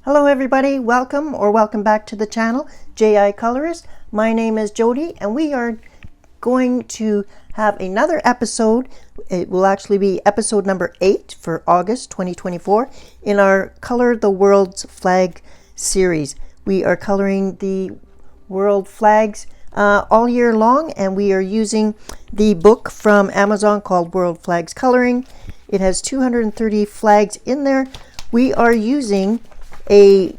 Hello everybody, welcome back to the channel, J.I. Colorist. My name is Jody and we are going to have another episode. It will actually be episode number 8 for August 2024 in our Color the World's Flag series. We are coloring the world flags all year long, and we are using the book from Amazon called World Flags Coloring. It has 230 flags in there. We are using a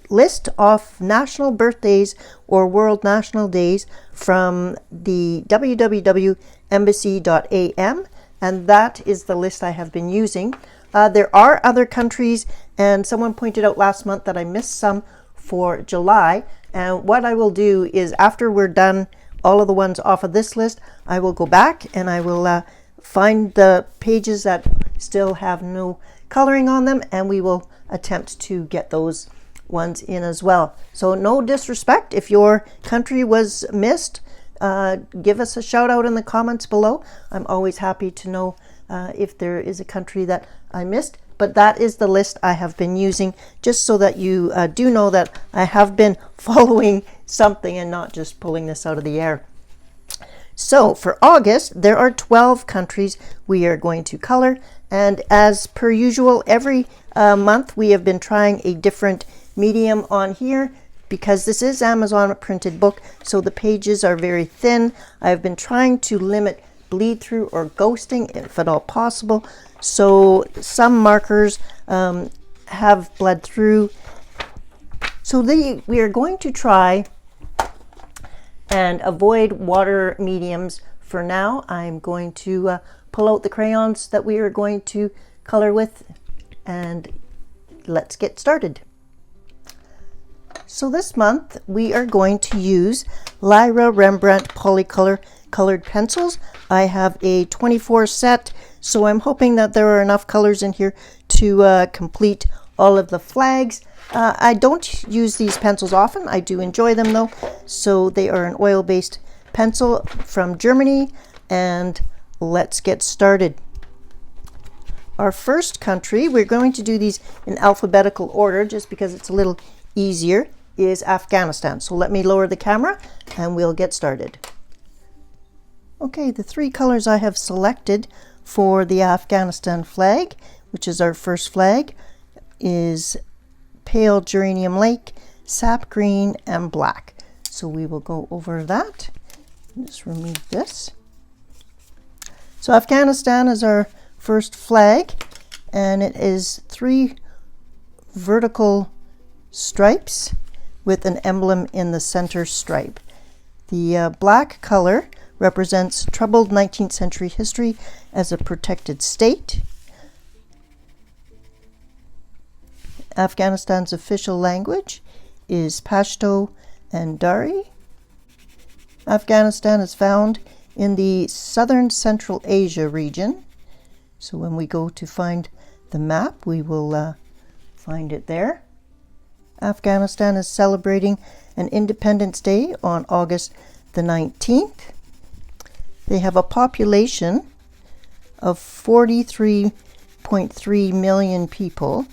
list of national birthdays or world national days from the www.embassy.am, and that is the list I have been using. There are other countries, and someone pointed out last month that I missed some for July. And what I will do is, after we're done all of the ones off of this list, I will go back and I will find the pages that still have no coloring on them, and we will attempt to get those ones in as well. So no disrespect, if your country was missed, give us a shout out in the comments below. I'm always happy to know if there is a country that I missed, but that is the list I have been using, just so that you do know that I have been following something and not just pulling this out of the air. So for August, there are 12 countries we are going to color, and as per usual, every month we have been trying a different medium on here, because this is Amazon printed book, so the pages are very thin. I've been trying to limit bleed through or ghosting if at all possible, so some markers have bled through. So we are going to try and avoid water mediums for now. I'm going to pull out the crayons that we are going to color with, and let's get started. So this month we are going to use Lyra Rembrandt Polycolor colored pencils. I have a 24 set, so I'm hoping that there are enough colors in here to complete all of the flags. I don't use these pencils often. I do enjoy them though. So they are an oil-based pencil from Germany, and let's get started. Our first country, we're going to do these in alphabetical order just because it's a little easier, is Afghanistan. So let me lower the camera and we'll get started. Okay, the three colors I have selected for the Afghanistan flag, which is our first flag, is pale geranium lake, sap green, and black. So we will go over that. Just remove this. So Afghanistan is our first flag, and it is 3 vertical stripes with an emblem in the center stripe. The black color represents troubled 19th century history as a protected state. Afghanistan's official language is Pashto and Dari. Afghanistan is found in the southern Central Asia region. So when we go to find the map, we will find it there. Afghanistan is celebrating an Independence Day on August the 19th. They have a population of 43.3 million people.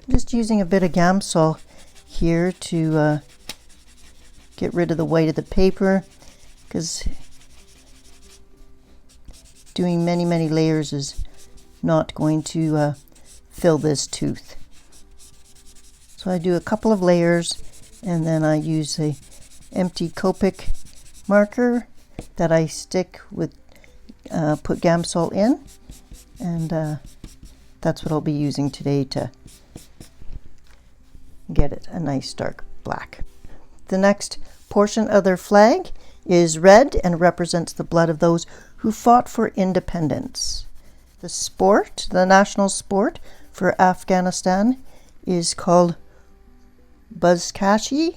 Just using a bit of Gamsol here to get rid of the white of the paper, because doing many layers is not going to fill this tooth. So I do a couple of layers, and then I use a empty Copic marker that I stick with, put Gamsol in, and that's what I'll be using today to get it a nice dark black. The next portion of their flag is red and represents the blood of those who fought for independence. The national sport for Afghanistan is called Buzkashi,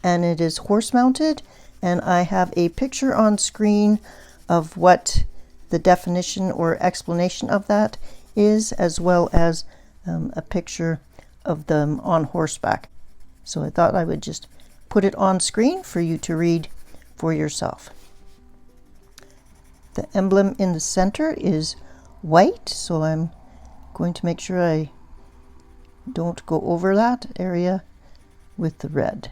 and it is horse mounted, and I have a picture on screen of what the definition or explanation of that is, as well as a picture of them on horseback. So I thought I would just put it on screen for you to read for yourself. The emblem in the center is white, so I'm going to make sure I don't go over that area with the red.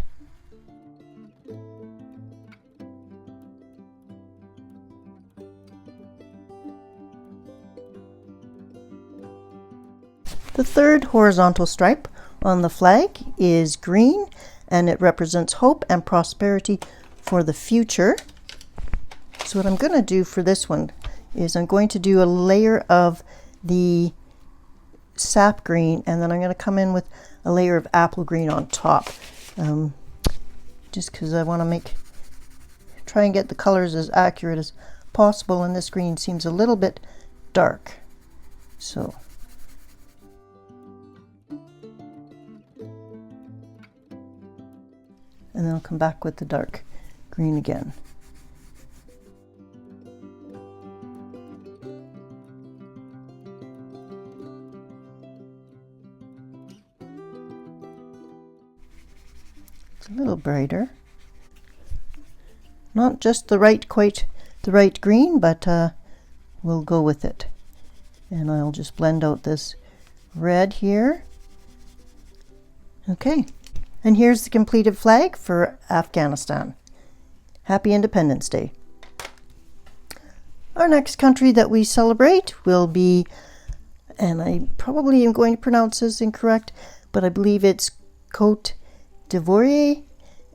The third horizontal stripe on the flag is green, and it represents hope and prosperity for the future. So what I'm going to do for this one is I'm going to do a layer of the sap green, and then I'm going to come in with a layer of apple green on top, just because I want to try and get the colors as accurate as possible, and this green seems a little bit dark. So and then I'll come back with the dark green again. It's a little brighter. Not just quite the right green, but we'll go with it. And I'll just blend out this red here. Okay. And here's the completed flag for Afghanistan. Happy Independence Day. Our next country that we celebrate will be, and I probably am going to pronounce this incorrect, but I believe it's Côte d'Ivoire,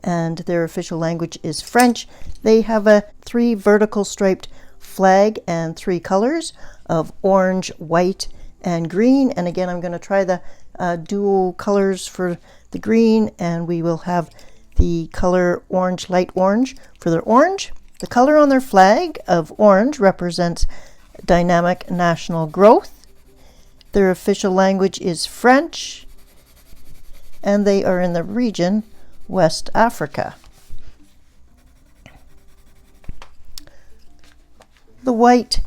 and their official language is French. They have a 3 vertical striped flag and 3 colors of orange, white, and green. And again, I'm going to try the dual colors for the green, and we will have the color orange, light orange for their orange. The color on their flag of orange represents dynamic national growth. Their official language is French, and they are in the region West Africa. The white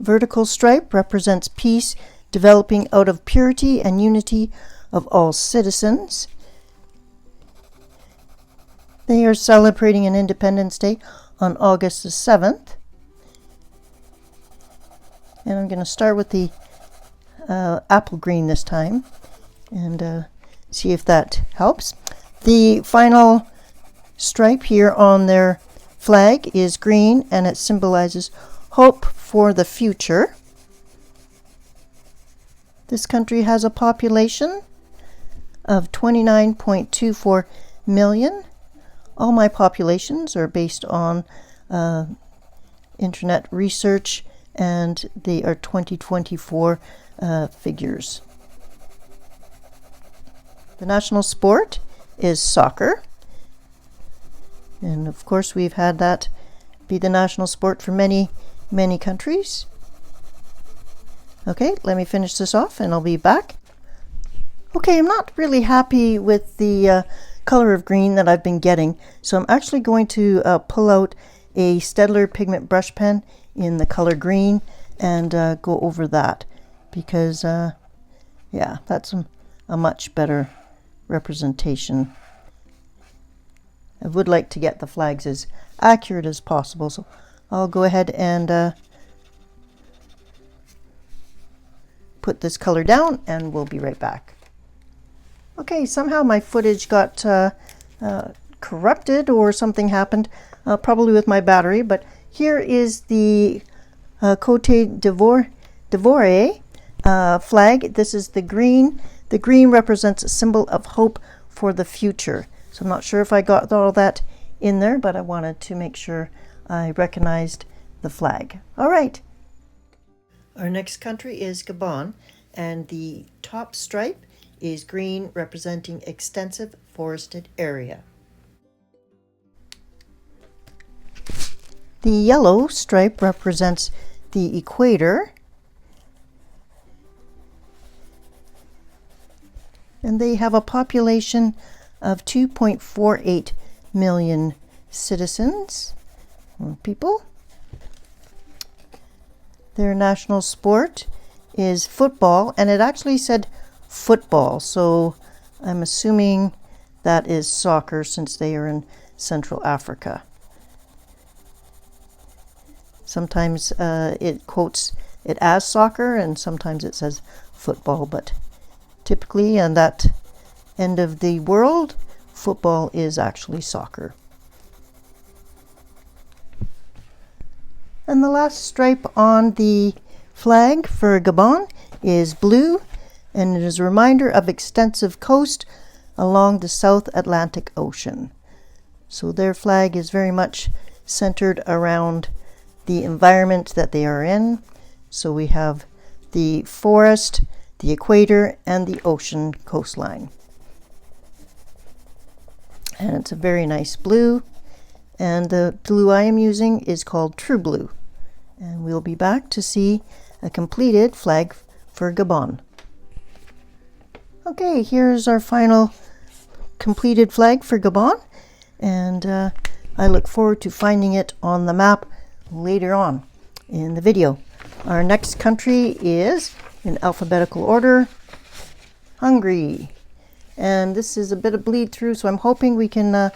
vertical stripe represents peace developing out of purity and unity of all citizens. They are celebrating an Independence Day on August the 7th. And I'm going to start with the apple green this time and see if that helps. The final stripe here on their flag is green, and it symbolizes hope for the future. This country has a population of 29.24 million. All my populations are based on internet research, and they are 2024 figures. The national sport is soccer. And of course, we've had that be the national sport for many, many countries. Okay, let me finish this off and I'll be back. Okay, I'm not really happy with the color of green that I've been getting, so I'm actually going to pull out a Staedtler Pigment brush pen in the color green and go over that, because yeah, that's a much better representation. I would like to get the flags as accurate as possible, so I'll go ahead and put this color down and we'll be right back. Okay, somehow my footage got corrupted or something happened, probably with my battery, but here is the Côte d'Ivoire flag. This is the green. The green represents a symbol of hope for the future. So I'm not sure if I got all that in there, but I wanted to make sure I recognized the flag. All right. Our next country is Gabon, and the top stripe is green, representing extensive forested area. The yellow stripe represents the equator, and they have a population of 2.48 million citizens or people. Their national sport is football, and it actually said football, so I'm assuming that is soccer, since they are in Central Africa. Sometimes it quotes it as soccer, and sometimes it says football, but typically in that end of the world, football is actually soccer. And the last stripe on the flag for Gabon is blue, and it is a reminder of extensive coast along the South Atlantic Ocean. So their flag is very much centered around the environment that they are in. So we have the forest, the equator, and the ocean coastline. And it's a very nice blue. And the blue I am using is called True Blue. And we'll be back to see a completed flag for Gabon. Okay, here's our final completed flag for Gabon. And I look forward to finding it on the map later on in the video. Our next country is, in alphabetical order, Hungary. And this is a bit of bleed through, so I'm hoping we can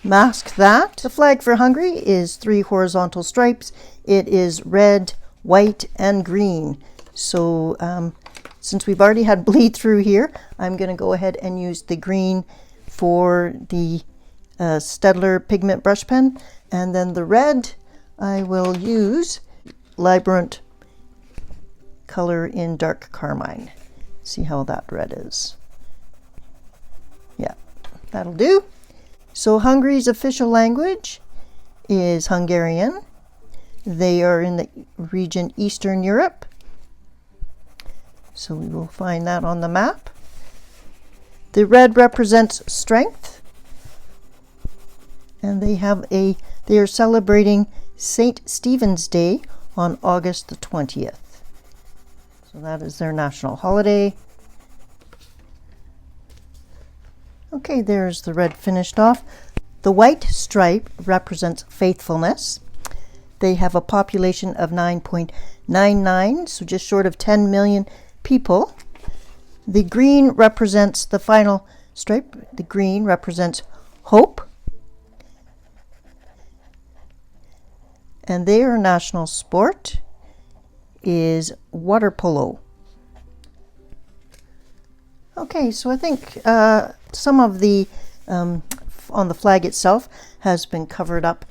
mask that. The flag for Hungary is 3 horizontal stripes. It is red, white, and green. So since we've already had bleed through here, I'm going to go ahead and use the green for the Staedtler Pigment brush pen. And then the red, I will use Lyra color in dark carmine. See how that red is. Yeah, that'll do. So Hungary's official language is Hungarian. They are in the region Eastern Europe. So we will find that on the map. The red represents strength. And they are celebrating St. Stephen's Day on August the 20th. So that is their national holiday. Okay, there's the red finished off. The white stripe represents faithfulness. They have a population of 9.99, so just short of 10 million people. The green represents the final stripe. The green represents hope. And their national sport is water polo. Okay, so I think some of the on the flag itself has been covered up,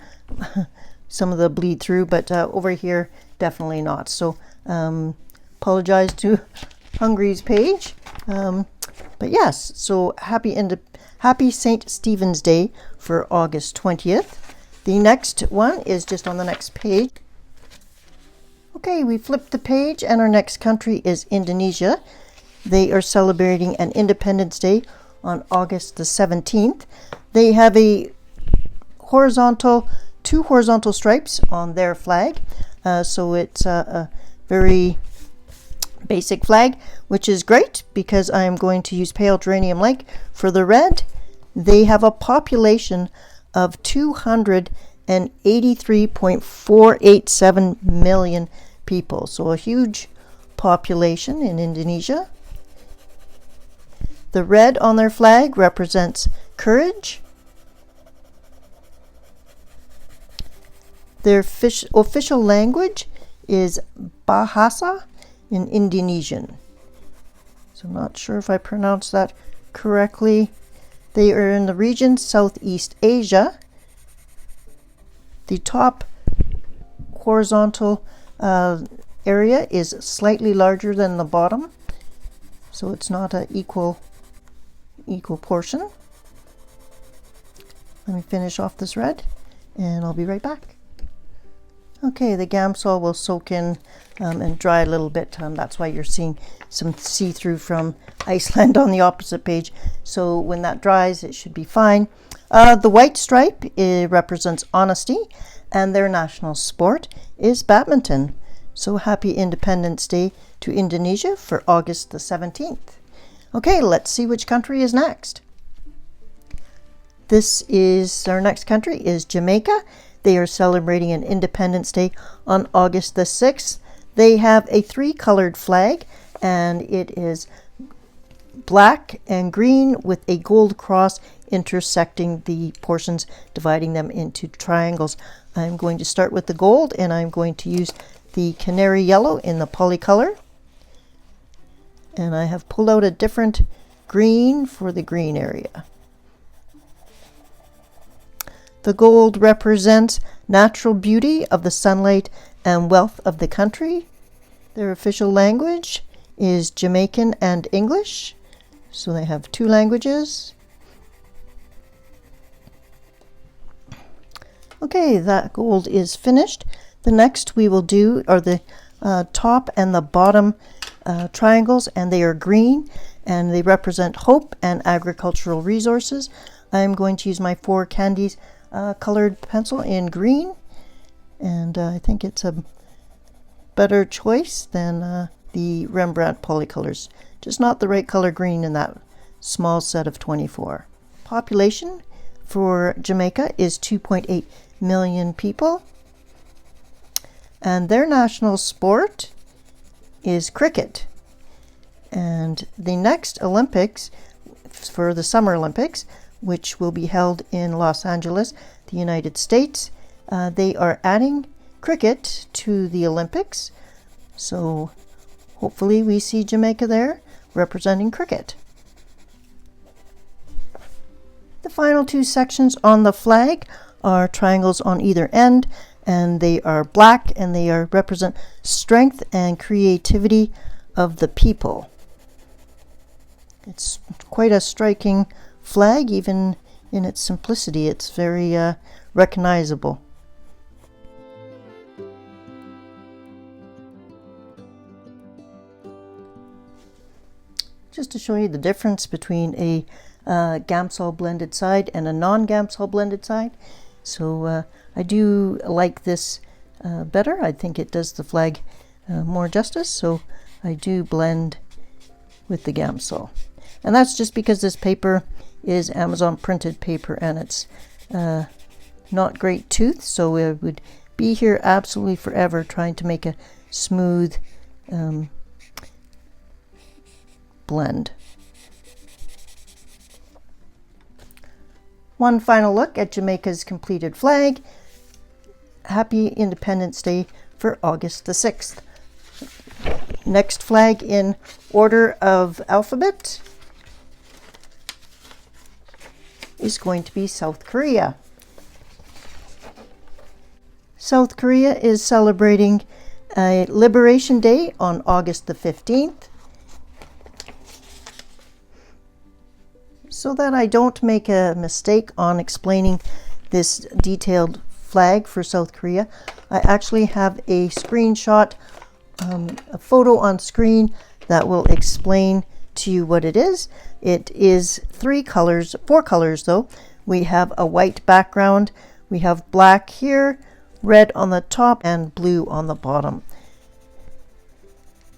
some of the bleed through, but over here definitely not. So apologize to Hungary's page, but yes. So happy St. Stephen's Day for August 20th. The next one is just on the next page. Okay, we flipped the page, and our next country is Indonesia. They are celebrating an Independence Day on August the 17th. They have two horizontal stripes on their flag. So it's a very basic flag, which is great because I am going to use pale geranium lake for the red. They have a population of 283.487 million people. So a huge population in Indonesia. The red on their flag represents courage. Their official language is Bahasa in Indonesian. So I'm not sure if I pronounced that correctly. They are in the region Southeast Asia. The top horizontal area is slightly larger than the bottom, so it's not an equal portion. Let me finish off this red and I'll be right back. Okay, the Gamsol will soak in and dry a little bit. That's why you're seeing some see-through from Iceland on the opposite page. So when that dries, it should be fine. The white stripe represents honesty, and their national sport is badminton. So happy Independence Day to Indonesia for August the 17th. Okay, let's see which country is next. Our next country is Jamaica. They are celebrating an Independence Day on August the 6th. They have a 3-colored flag, and it is black and green with a gold cross intersecting the portions, dividing them into triangles. I'm going to start with the gold, and I'm going to use the canary yellow in the polycolor. And I have pulled out a different green for the green area. The gold represents natural beauty of the sunlight and wealth of the country. Their official language is Jamaican and English, so they have two languages. Okay, that gold is finished. The next we will do are the top and the bottom triangles, and they are green, and they represent hope and agricultural resources. I'm going to use my 4 Candies colored pencil in green, and I think it's a better choice than the Rembrandt polycolors. Just not the right color green in that small set of 24. Population for Jamaica is 2.8 million people, and their national sport is cricket. And the next Olympics, for the Summer Olympics, which will be held in Los Angeles, the United States, they are adding cricket to the Olympics, so hopefully we see Jamaica there representing cricket. The final 2 sections on the flag are triangles on either end, and they are black, and they represent strength and creativity of the people. It's quite a striking flag, even in its simplicity. It's very recognizable. Just to show you the difference between a Gamsol blended side and a non-Gamsol blended side. So I do like this better. I think it does the flag more justice, so I do blend with the Gamsol. And that's just because this paper is Amazon printed paper, and it's not great tooth, so it would be here absolutely forever trying to make a smooth blend. One final look at Jamaica's completed flag. Happy Independence Day for August the 6th. Next flag in order of alphabet is going to be South Korea. South Korea is celebrating a Liberation Day on August the 15th. So that I don't make a mistake on explaining this detailed flag for South Korea, I actually have a screenshot, a photo on screen that will explain to you what it is. It is 4 colors though. We have a white background, we have black here, red on the top, and blue on the bottom.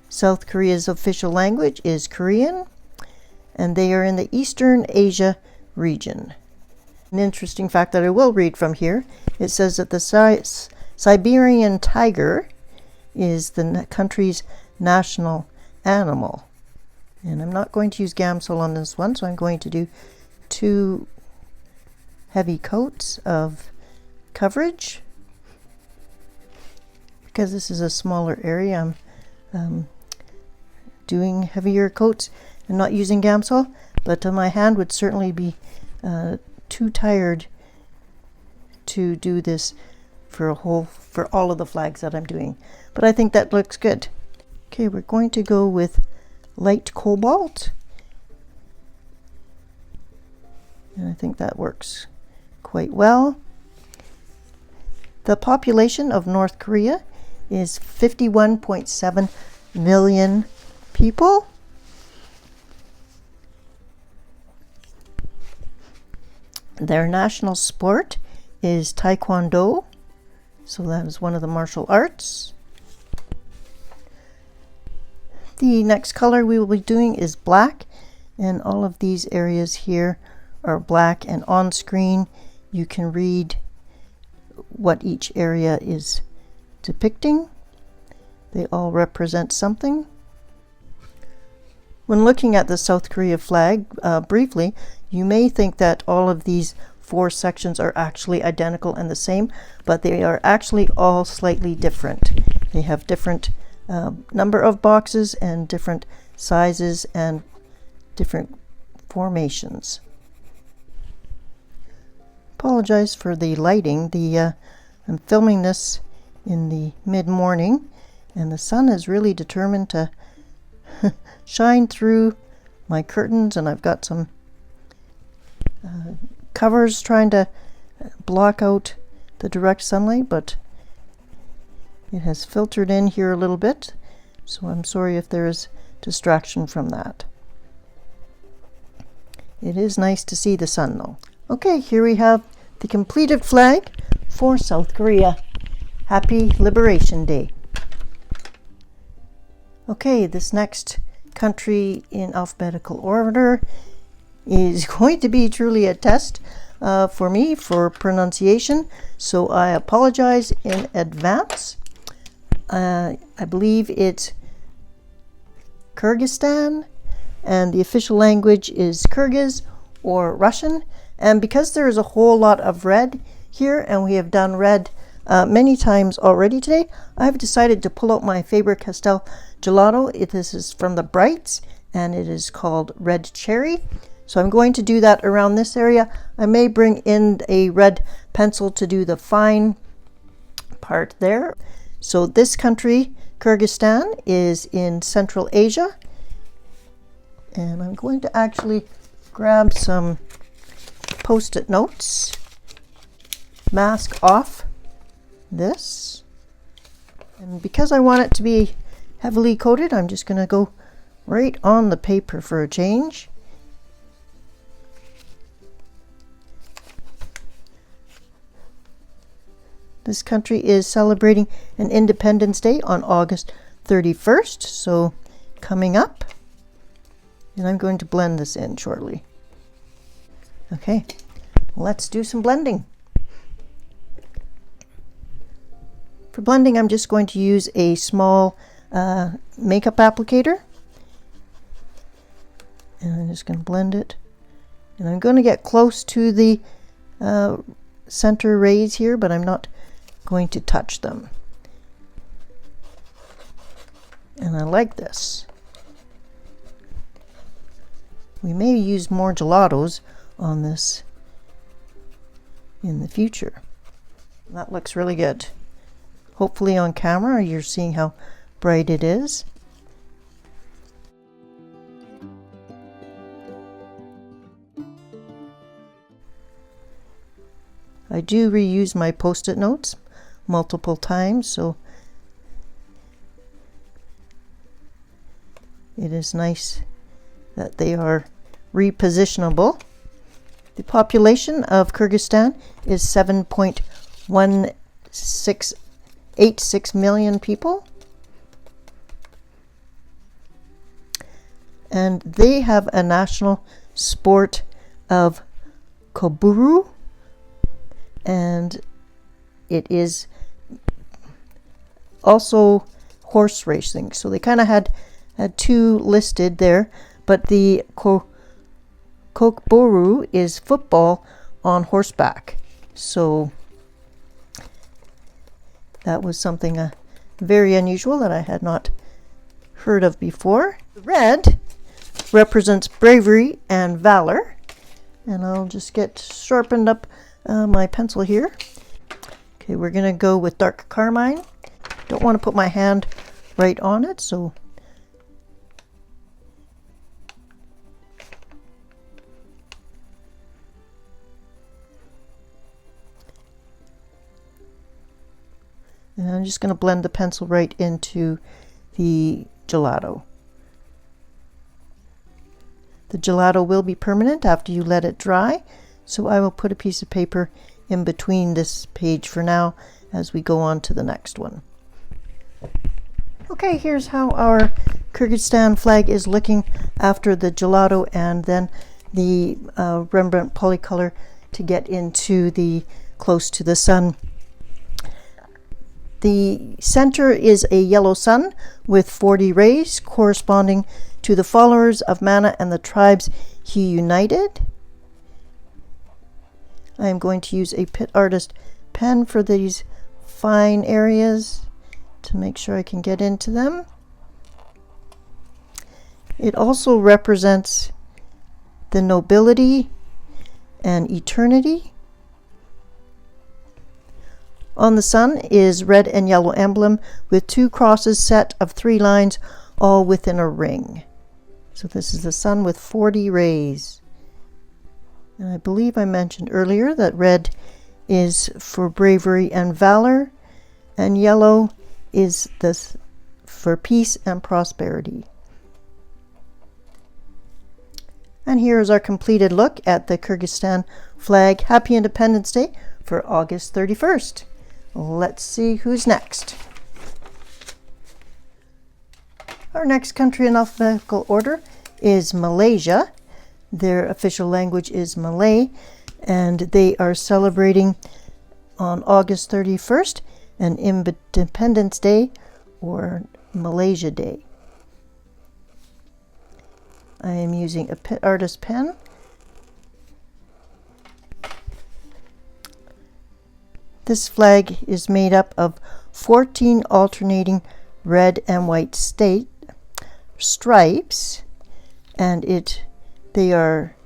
South Korea's official language is Korean, and they are in the Eastern Asia region. An interesting fact that I will read from here, it says that the Siberian tiger is the country's national animal. And I'm not going to use Gamsol on this one, so I'm going to do 2 heavy coats of coverage. Because this is a smaller area, I'm doing heavier coats and not using Gamsol, but my hand would certainly be too tired to do this for all of the flags that I'm doing. But I think that looks good. Okay, we're going to go with light cobalt, and I think that works quite well. The population of North Korea is 51.7 million people. Their national sport is Taekwondo, so that is one of the martial arts. The next color we will be doing is black, and all of these areas here are black, and on screen you can read what each area is depicting. They all represent something. When looking at the South Korea flag briefly, you may think that all of these 4 sections are actually identical and the same, but they are actually all slightly different. They have different number of boxes and different sizes and different formations. Apologize for the lighting. I'm filming this in the mid-morning, and the sun is really determined to shine through my curtains, and I've got some covers trying to block out the direct sunlight, but it has filtered in here a little bit, so I'm sorry if there is distraction from that. It is nice to see the sun though. Okay, here we have the completed flag for South Korea. Happy Liberation Day. Okay, this next country in alphabetical order is going to be truly a test for me for pronunciation, so I apologize in advance. I believe it's Kyrgyzstan, and the official language is Kyrgyz or Russian. And because there is a whole lot of red here, and we have done red many times already today, I've decided to pull out my Faber Castell Gelato. This is from the Brights, and it is called Red Cherry. So I'm going to do that around this area. I may bring in a red pencil to do the fine part there. So this country, Kyrgyzstan, is in Central Asia. And I'm going to actually grab some Post-it notes, mask off this. And because I want it to be heavily coated, I'm just going to go right on the paper for a change. This country is celebrating an Independence Day on August 31st, so coming up. And I'm going to blend this in shortly. Okay, let's do some blending. For blending, I'm just going to use a small makeup applicator. And I'm just going to blend it. And I'm going to get close to the center rays here, but I'm not going to touch them. And I like this. We may use more gelatos on this in the future. That looks really good. Hopefully on camera you're seeing how bright it is. I do reuse my Post-it notes multiple times, so it is nice that they are repositionable. The population of Kyrgyzstan is 7.1686 million people. And they have a national sport of koburu, and it is also horse racing. So they kind of had 2 listed there, but the kokboru is football on horseback. So that was something very unusual that I had not heard of before. The red represents bravery and valor, and I'll just get sharpened up my pencil here. Okay, we're gonna go with dark carmine. Don't want to put my hand right on it, so and I'm just going to blend the pencil right into the gelato. The gelato will be permanent after you let it dry, so I will put a piece of paper in between this page for now as we go on to the next one. Okay, here's how our Kyrgyzstan flag is looking after the gelato and then the Rembrandt polycolor to get into the close to the sun. The center is a yellow sun with 40 rays corresponding To the followers of Manna and the tribes he united. I am going to use a Pitt Artist pen for these fine areas to make sure I can get into them. It also represents the nobility and eternity. On the sun is red and yellow emblem with 2 crosses set of 3 lines, all within a ring. So this is the sun with 40 rays. And I believe I mentioned earlier that red is for bravery and valor, and yellow is this for peace and prosperity. And here is our completed look at the Kyrgyzstan flag. Happy Independence Day for August 31st. Let's see who's next. Our next country in alphabetical order is Malaysia. Their official language is Malay, and they are celebrating on August 31st an Independence Day, or Malaysia Day. I am using a Pitt Artist pen. This flag is made up of 14 alternating red and white stripes, and they are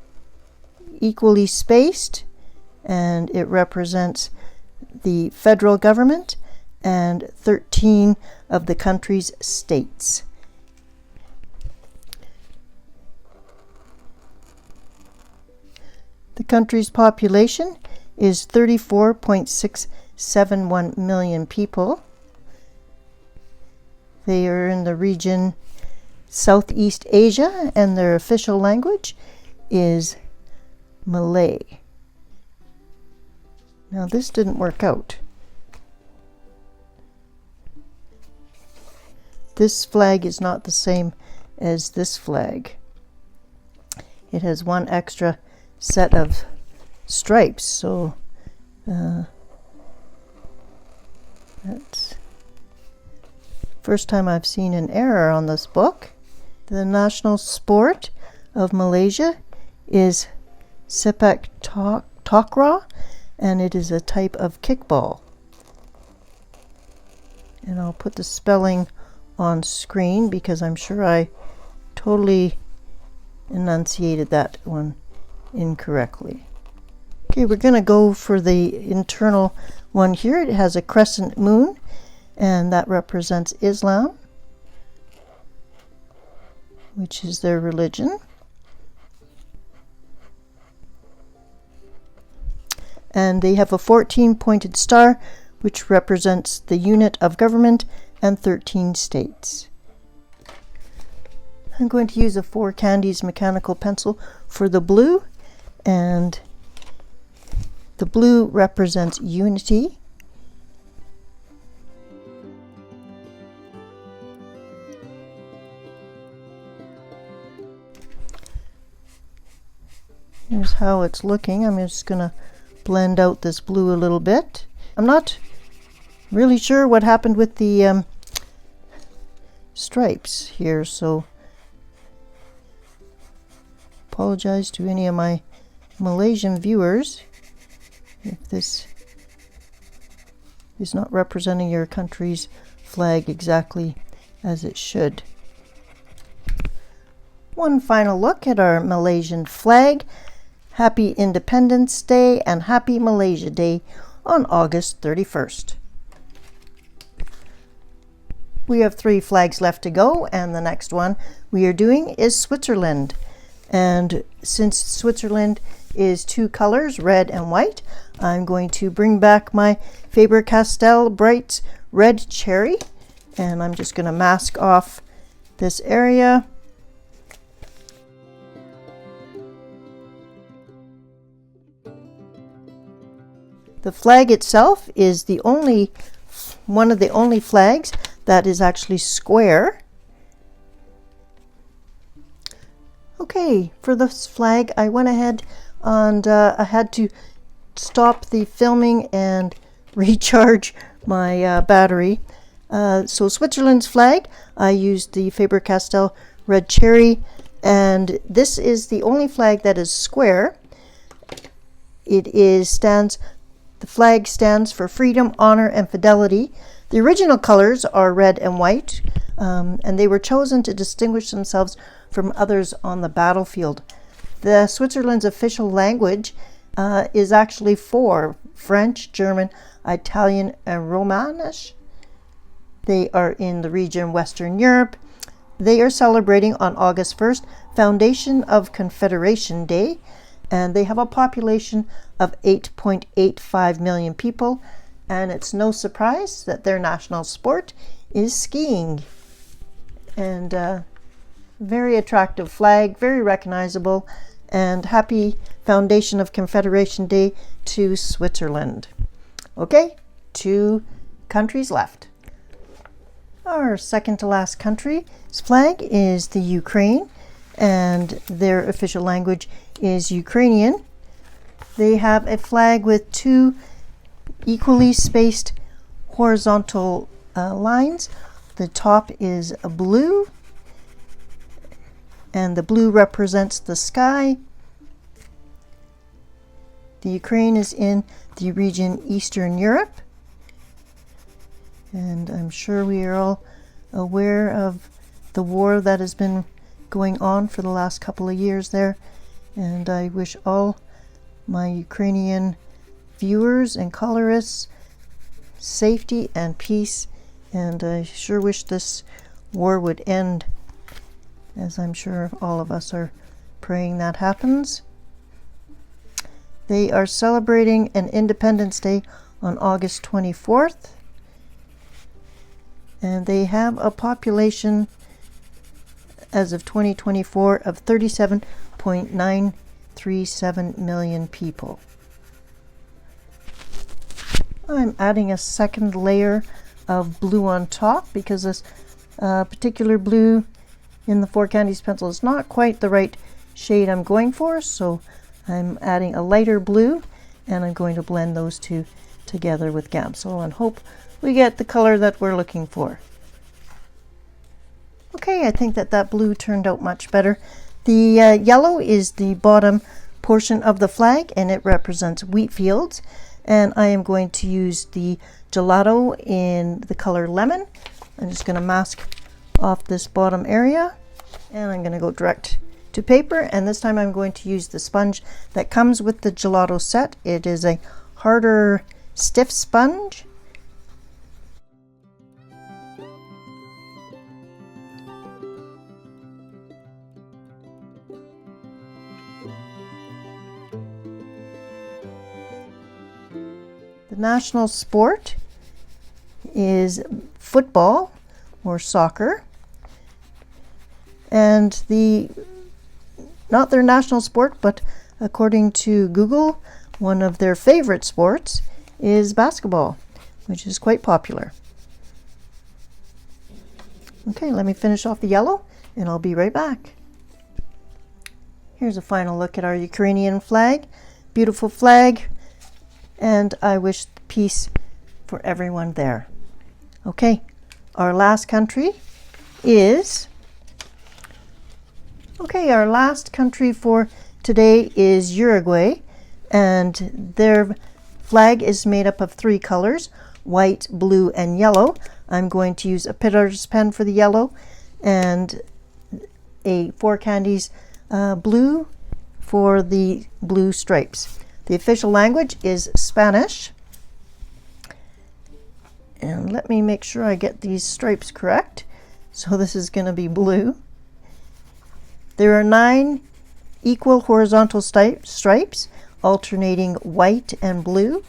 equally spaced, and it represents the federal government and 13 of the country's states. The country's population is 34.671 million people. They are in the region Southeast Asia, and their official language is Malay. Now this didn't work out. This flag is not the same as this flag. It has 1 extra set of stripes, so that's first time I've seen an error on this book. The national sport of Malaysia is sepak takraw, and it is a type of kickball. And I'll put the spelling on screen because I'm sure I totally enunciated that one incorrectly. Okay, we're going to go for the internal one here. It has a crescent moon, and that represents Islam, which is their religion. And they have a 14-pointed star, which represents the unit of government and 13 states. I'm going to use a 4 Candies mechanical pencil for the blue, and the blue represents unity. Here's how it's looking. I'm just going to blend out this blue a little bit. I'm not really sure what happened with the stripes here, so apologize to any of my Malaysian viewers if this is not representing your country's flag exactly as it should. One final look at our Malaysian flag. Happy Independence Day and Happy Malaysia Day on August 31st. We have 3 flags left to go, and the next one we are doing is Switzerland. And since Switzerland is 2 colors, red and white, I'm going to bring back my Faber Castell Bright Red Cherry, and I'm just going to mask off this area. The flag itself is one of the only flags that is actually square. Okay, for this flag I went ahead and I had to stop the filming and recharge my battery. So Switzerland's flag, I used the Faber Castell red cherry, and this is the only flag that is square. The flag stands for freedom, honor, and fidelity. The original colors are red and white, and they were chosen to distinguish themselves from others on the battlefield. The Switzerland's official language is actually four: French, German, Italian, and Romanish. They are in the region Western Europe. They are celebrating on August 1st, Foundation of Confederation Day, and they have a population of 8.85 million people, and it's no surprise that their national sport is skiing. And very attractive flag, very recognizable, and happy Foundation of Confederation Day to Switzerland. Okay, 2 countries left. Our second to last country's flag is the Ukraine, and their official language is Ukrainian. They have a flag with 2 equally spaced horizontal lines. The top is a blue, and the blue represents the sky. The Ukraine is in the region Eastern Europe, and I'm sure we are all aware of the war that has been going on for the last couple of years there, and I wish all my Ukrainian viewers and colorists safety and peace, and I sure wish this war would end, as I'm sure all of us are praying that happens. They are celebrating an Independence Day on August 24th, and they have a population as of 2024 of 37.937 million people. I'm adding a second layer of blue on top because this particular blue in the 4 Candies pencil is not quite the right shade I'm going for, so I'm adding a lighter blue, and I'm going to blend those two together with Gamsol and hope we get the color that we're looking for. Okay, I think that blue turned out much better. The yellow is the bottom portion of the flag, and it represents wheat fields, and I am going to use the gelato in the color lemon. I'm just going to mask off this bottom area, and I'm going to go direct to paper, and this time I'm going to use the sponge that comes with the gelato set. It is a harder, stiff sponge. The national sport is football or soccer, and not their national sport, but according to Google, one of their favorite sports is basketball, which is quite popular. Okay, let me finish off the yellow, and I'll be right back. Here's a final look at our Ukrainian flag. Beautiful flag, and I wish peace for everyone there. Okay, our last country is... Okay, our last country for today is Uruguay, and their flag is made up of 3 colors, white, blue, and yellow. I'm going to use a Pitter's pen for the yellow and a 4 Candies blue for the blue stripes. The official language is Spanish. And let me make sure I get these stripes correct. So this is going to be blue. There are 9 equal horizontal stripes, alternating white and blue.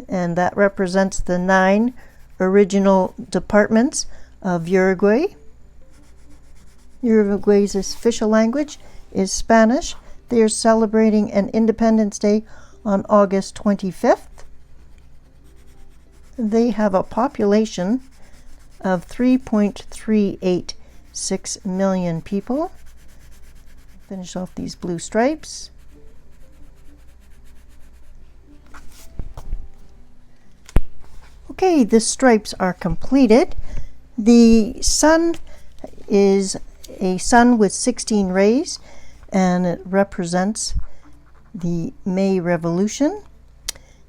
And that represents the 9 original departments of Uruguay. Uruguay's official language is Spanish. They are celebrating an Independence Day on August 25th. They have a population of 3.386 million people. Finish off these blue stripes. Okay, the stripes are completed. The sun is a sun with 16 rays, and it represents the May Revolution,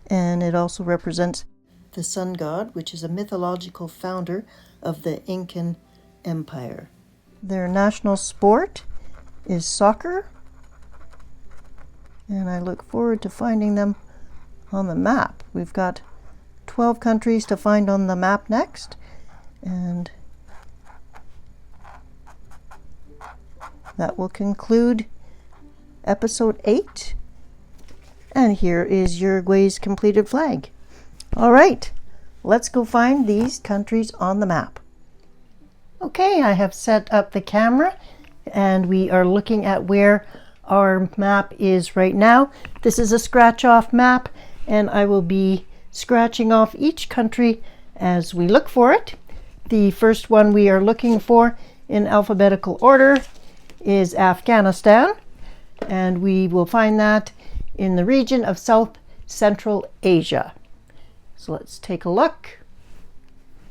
and it also represents the sun god, which is a mythological founder of the Incan Empire. Their national sport is soccer, and I look forward to finding them on the map. We've got 12 countries to find on the map next, and that will conclude episode 8. And here is Uruguay's completed flag. All right, let's go find these countries on the map. Okay, I have set up the camera and we are looking at where our map is right now. This is a scratch off map, and I will be scratching off each country as we look for it. The first one we are looking for in alphabetical order is Afghanistan, and we will find that in the region of South Central Asia. So let's take a look,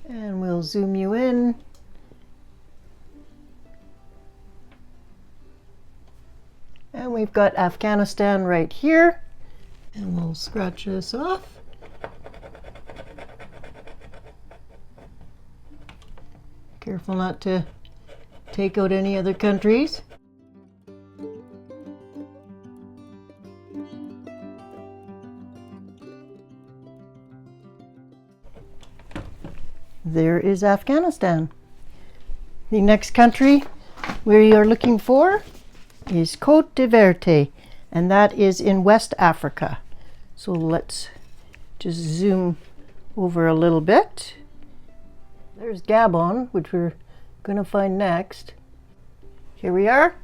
and we'll zoom you in. And we've got Afghanistan right here, and we'll scratch this off. Careful not to take out any other countries. There is Afghanistan. The next country we are looking for is Côte d'Ivoire, and that is in West Africa. So let's just zoom over a little bit. There's Gabon, which we're going to find next. Here we are.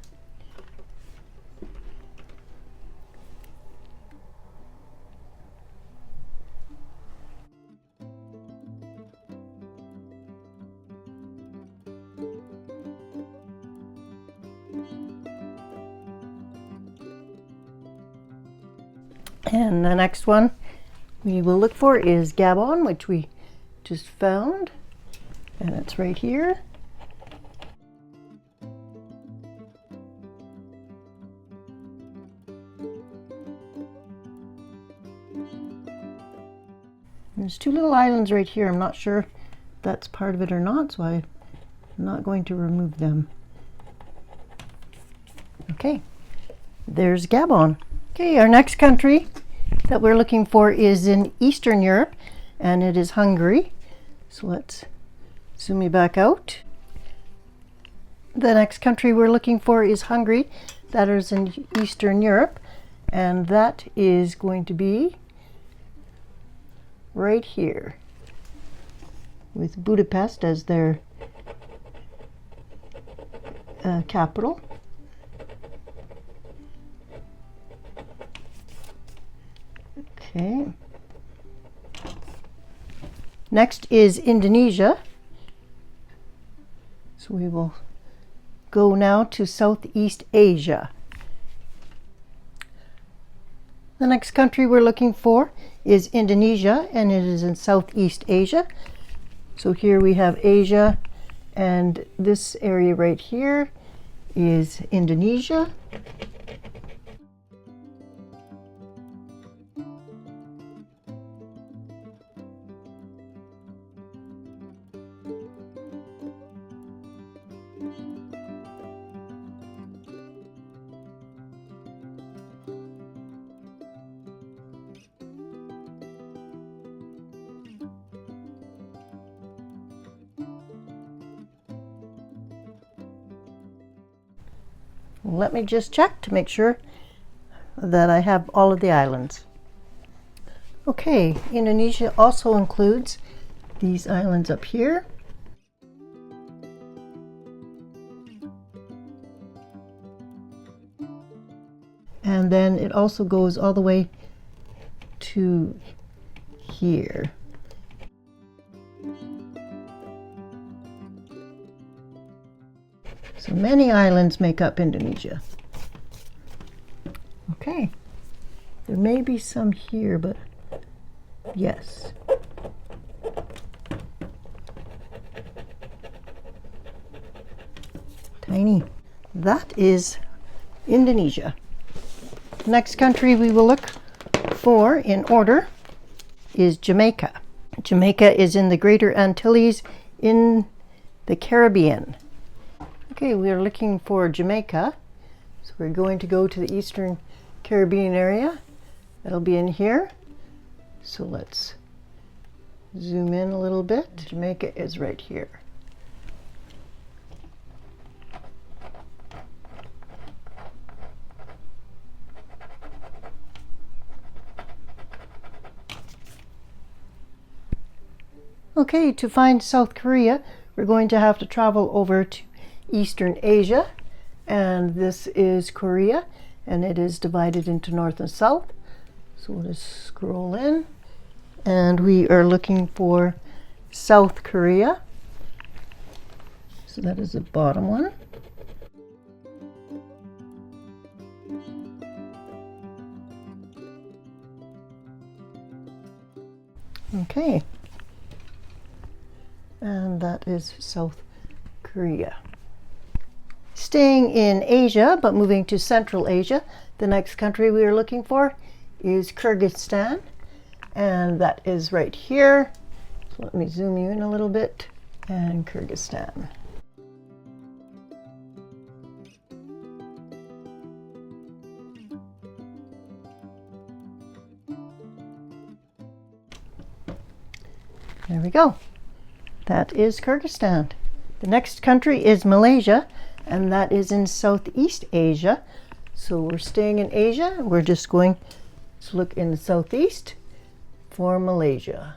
And the next one we will look for is Gabon, which we just found, and it's right here. There's two little islands right here. I'm not sure if that's part of it or not, so I'm not going to remove them. Okay, there's Gabon. Okay, our next country that we're looking for is in Eastern Europe, and it is Hungary. So let's zoom you back out. The next country we're looking for is Hungary. That is in Eastern Europe, and that is going to be right here, with Budapest as their capital. Okay. Next is Indonesia. So we will go now to Southeast Asia. The next country we're looking for is Indonesia, and it is in Southeast Asia. So here we have Asia, and this area right here is Indonesia. Let me just check to make sure that I have all of the islands. Okay, Indonesia also includes these islands up here. And then it also goes all the way to here. So many islands make up Indonesia. Okay, there may be some here, but yes. tiny. That is Indonesia. Next country we will look for in order is Jamaica. Jamaica is in the Greater Antilles in the Caribbean. Okay, we are looking for Jamaica. So we're going to go to the Eastern Caribbean area. It'll be in here. So let's zoom in a little bit. Jamaica is right here. Okay, to find South Korea, we're going to have to travel over to Eastern Asia, and this is Korea, and it is divided into North and South. So we'll just scroll in, and we are looking for South Korea. So that is the bottom one. Okay. And that is South Korea. Staying in Asia, but moving to Central Asia, the next country we are looking for is Kyrgyzstan, and that is right here. So let me zoom you in a little bit, and Kyrgyzstan. There we go. That is Kyrgyzstan. The next country is Malaysia, and that is in Southeast Asia. So we're staying in Asia. We're just going to look in the southeast for Malaysia.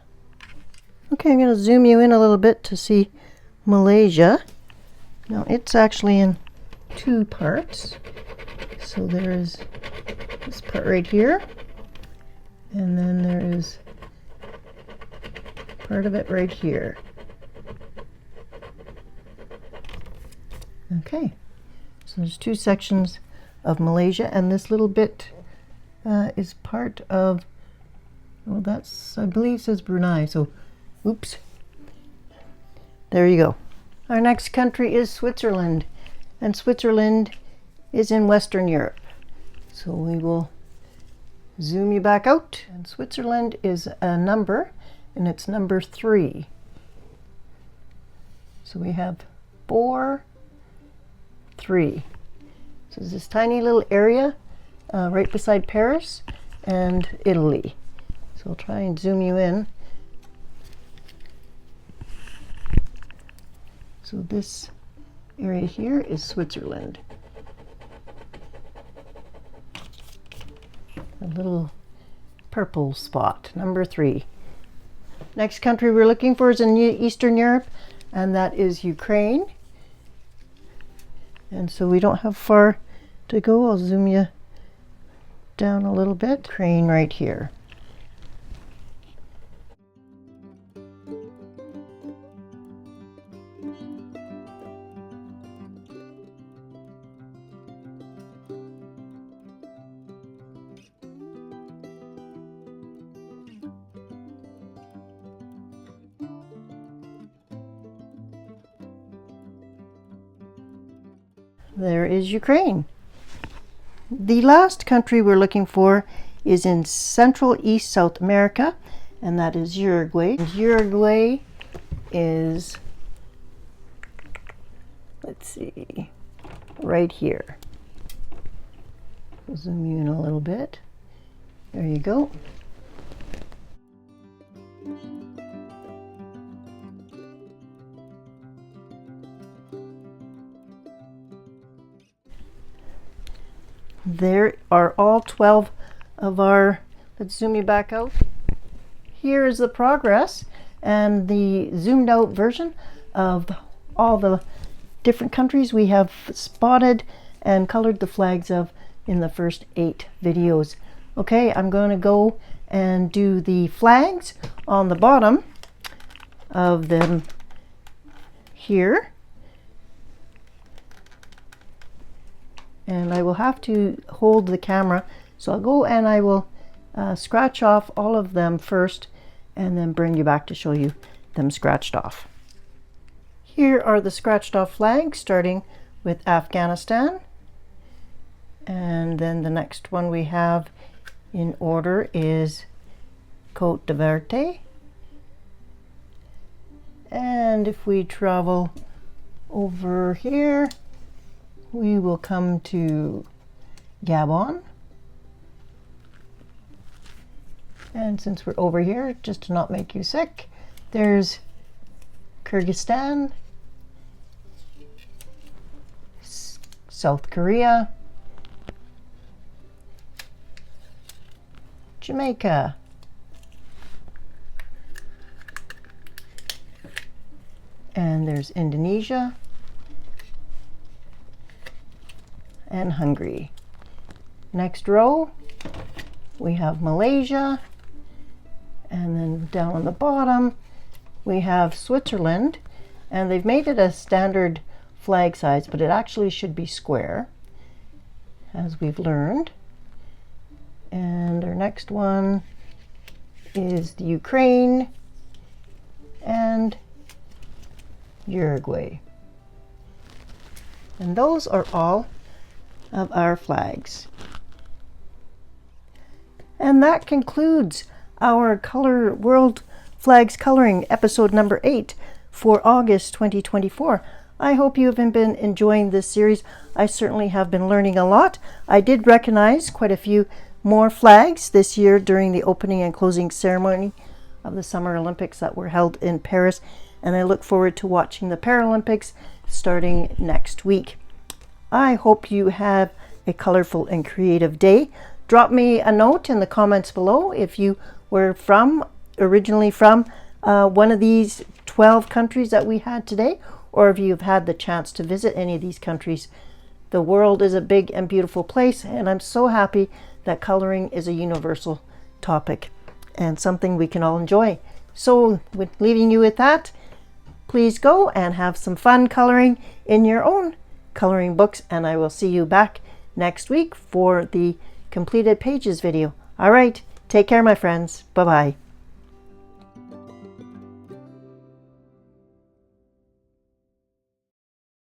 Okay, I'm going to zoom you in a little bit to see Malaysia. Now it's actually in two parts. So there is this part right here, and then there is part of it right here. Okay, so there's two sections of Malaysia, and this little bit is part of, well, that's, I believe, says Brunei, so oops. There you go. Our next country is Switzerland, and Switzerland is in Western Europe. So we will zoom you back out, and Switzerland is a number, and it's number 3. So we have 4, 3. So it's this tiny little area right beside Paris and Italy. So I'll try and zoom you in. So this area here is Switzerland. A little purple spot, number 3. Next country we're looking for is in Eastern Europe, and that is Ukraine. And so we don't have far to go. I'll zoom you down a little bit. Ukraine right here. There is Ukraine. The last country we're looking for is in Central East South America, and that is Uruguay. And Uruguay is, let's see, right here. I'll zoom you in a little bit. There you go. There are all 12 of our, let's zoom you back out. Here is the progress and the zoomed out version of all the different countries we have spotted and colored the flags of in the first 8 videos. Okay, I'm going to go and do the flags on the bottom of them here. And I will have to hold the camera, so I'll go and I will scratch off all of them first and then bring you back to show you them scratched off. Here are the scratched off flags, starting with Afghanistan. And then the next one we have in order is Côte d'Ivoire. And if we travel over here, we will come to Gabon. And since we're over here, just to not make you sick, there's Kyrgyzstan, South Korea, Jamaica, and there's Indonesia and Hungary. Next row, we have Malaysia, and then down on the bottom, we have Switzerland, and they've made it a standard flag size, but it actually should be square, as we've learned. And our next one is the Ukraine and Uruguay. And those are all of our flags. And that concludes our Color World Flags Coloring episode number 8 for August 2024. I hope you have been enjoying this series. I certainly have been learning a lot. I did recognize quite a few more flags this year during the opening and closing ceremony of the Summer Olympics that were held in Paris, and I look forward to watching the Paralympics starting next week. I hope you have a colorful and creative day. Drop me a note in the comments below if you were originally from one of these 12 countries that we had today, or if you've had the chance to visit any of these countries. The world is a big and beautiful place, and I'm so happy that coloring is a universal topic and something we can all enjoy. So with leaving you with that, please go and have some fun coloring in your own coloring books, and I will see you back next week for the completed pages video. All right, take care, my friends. Bye-bye.